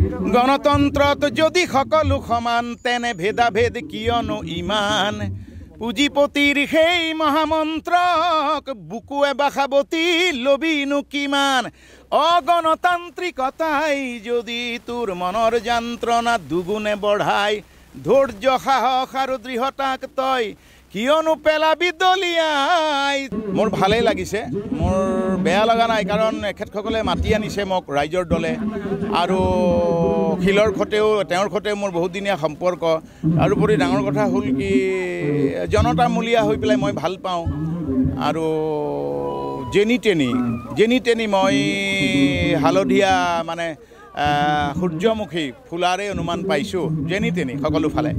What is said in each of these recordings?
গণতন্ত্ৰত যদি সকলো সমান তেনে ভেদাভেদ কিয়নো ইমান পুঁজিপতিৰ সেই মহামন্ত্ৰক বুকুৱে বাসাৱতী লবিনো কিমান অগণতান্ত্ৰিকতাই যদি তোৰ মনৰ যন্ত্ৰণা দুগুণে বঢ়াই ধৈৰ্য সাহস আৰু দৃঢ়তাক তই কিয়নো পেলাবি দলিয়াই মোৰ ভালেই লাগিছে মোৰ বেয়া লগা নাই কাৰণ এখেতসকলে মাতি আনিছে মোক ৰাইজৰ দলে আৰু খিলৰ খতেও তেওঁৰ খতেও মোৰ বহুত দিনীয়া সম্পৰ্ক তাৰোপৰি ডাঙৰ কথা হ'ল কি জনতামূলীয়া হৈ পেলাই মই ভাল পাওঁ আৰু যেনি তেনি মই হালধীয়া মানে সূৰ্যমুখী ফুলাৰে অনুমান পাইছোঁ যেনি তেনি সকলো ফালে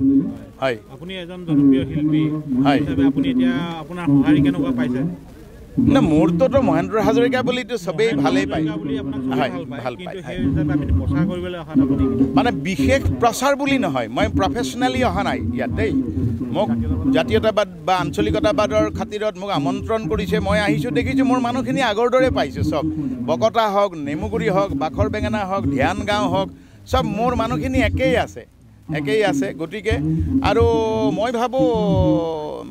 হয় আপুনি এজন জনপ্ৰিয় শিল্পী হয় আপুনি এতিয়া আপোনাৰ সঁহাৰি কেনেকুৱা পাইছে না মোৰটোতো মহেন্দ্ৰ হাজৰিকা বুলিতো সবেই ভালেই পায় হয় ভাল পায় মানে বিশেষ প্ৰচাৰ বুলি নহয় মই প্ৰফেচনেলি অহা নাই ইয়াত দেই মোক জাতীয়তাবাদ বা আঞ্চলিকতাবাদৰ খাতিৰত মোক আমন্ত্ৰণ কৰিছে মই আহিছোঁ দেখিছোঁ মোৰ মানুহখিনি আগৰ দৰে পাইছোঁ চব বকতা হওক নেমুগুৰি হওক বাখৰ বেঙেনা হওক ধ্যান গাঁও হওক চব মোৰ মানুহখিনি একেই আছে গতিকে আৰু মই ভাবোঁ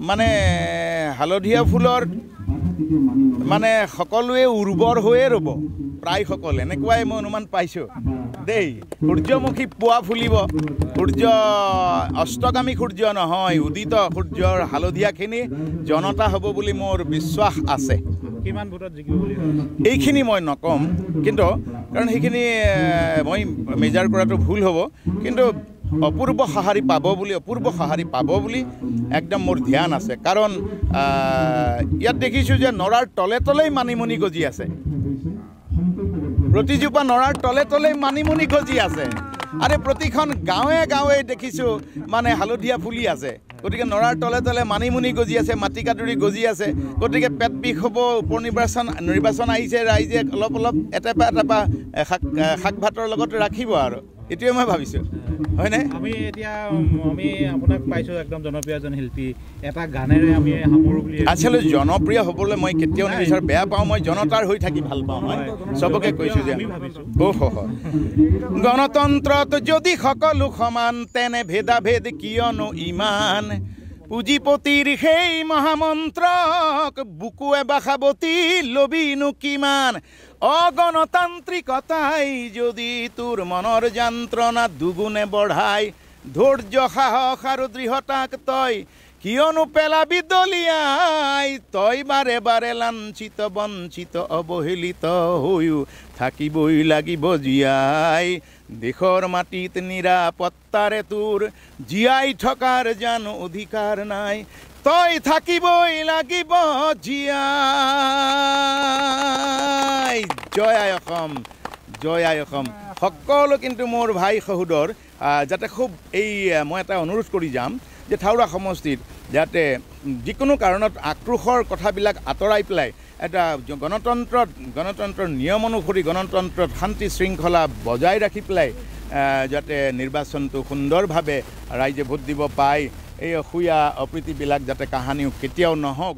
মানে হালধীয়া ফুলৰ মানে সকলোৱে উৰ্বৰ হৈয়ে ৰ'ব প্ৰায় সকল এনেকুৱাই মই অনুমান পাইছোঁ দেই সূৰ্যমুখী পুৱা ফুলিব সূৰ্য অস্তগামী সূৰ্য নহয় উদিত সূৰ্যৰ হালধীয়াখিনি জনতা হ'ব বুলি মোৰ বিশ্বাস আছে কিমান ভোটত জিকিব বুলি এইখিনি মই নকম কিন্তু কাৰণ সেইখিনি মই মেজাৰ কৰাটো ভুল হ'ব কিন্তু অপূৰ্ব সঁহাৰি পাব বুলি একদম মোৰ ধ্যান আছে কাৰণ ইয়াত দেখিছোঁ যে নৰাৰ তলেই মানিমুনি গজি আছে প্ৰতিজোপা নৰাৰ তলেই মানিমুনি গজি আছে আৰু প্ৰতিখন গাঁৱে দেখিছোঁ মানে হালধীয়া ফুলি আছে গতিকে নৰাৰ তলে মানিমুনি গজি আছে মাটিকাদুৰি গজি আছে গতিকে পেট বিষ হ'ব নিৰ্বাচন আহিছে ৰাইজে অলপ এটেপা শাক ভাতৰ লগত ৰাখিব আৰু এইটোৱে মই ভাবিছোঁ হয়নে আমি আপোনাক পাইছোঁ একদম জনপ্ৰিয় এজন শিল্পী এটা গানেৰে আমি সামৰোঁ বুলি আচলতে জনপ্ৰিয় হ'বলৈ মই কেতিয়াও নিবিচাৰোঁ বেয়া পাওঁ মই জনতাৰ হৈ থাকি ভাল পাওঁ মই চবকে কৈছোঁ যে গণতন্ত্ৰত যদি সকলো সমান তেনে ভেদাভেদ কিয়নো ইমান পুঁজিপতিৰ সেই মহামন্ত্ৰক বুকুৱে বাসাৱতী লবিনো কিমান অগণতান্ত্ৰিকতাই যদি তোৰ মনৰ যন্ত্ৰণা দুগুণে বঢ়াই ধৈৰ্য সাহস আৰু দৃঢ়তাক তই কিয়নো পেলাবি দলিয়াই তই বাৰে লাঞ্ছিত বঞ্চিত অৱহেলিত হৈও থাকিবই লাগিব জীয়াই দেশৰ মাটিত নিৰাপত্তাৰে তোৰ জীয়াই থকাৰ জানো অধিকাৰ নাই তই থাকিবই লাগিব জীয়াই জয় আই অসম সকলো কিন্তু মোৰ ভাই সহোদৰ যাতে খুব এই মই এটা অনুৰোধ কৰি যাম যে থাউৰা সমষ্টিত যাতে যিকোনো কাৰণত আক্ৰোশৰ কথাবিলাক আঁতৰাই পেলাই এটা গণতন্ত্ৰৰ নিয়ম অনুসৰি গণতন্ত্ৰত শান্তি শৃংখলা বজাই ৰাখি পেলাই যাতে নিৰ্বাচনটো সুন্দৰভাৱে ৰাইজে ভোট দিব পায় এই অসূয়া অপ্ৰীতিবিলাক যাতে কাহানিও কেতিয়াও নহওক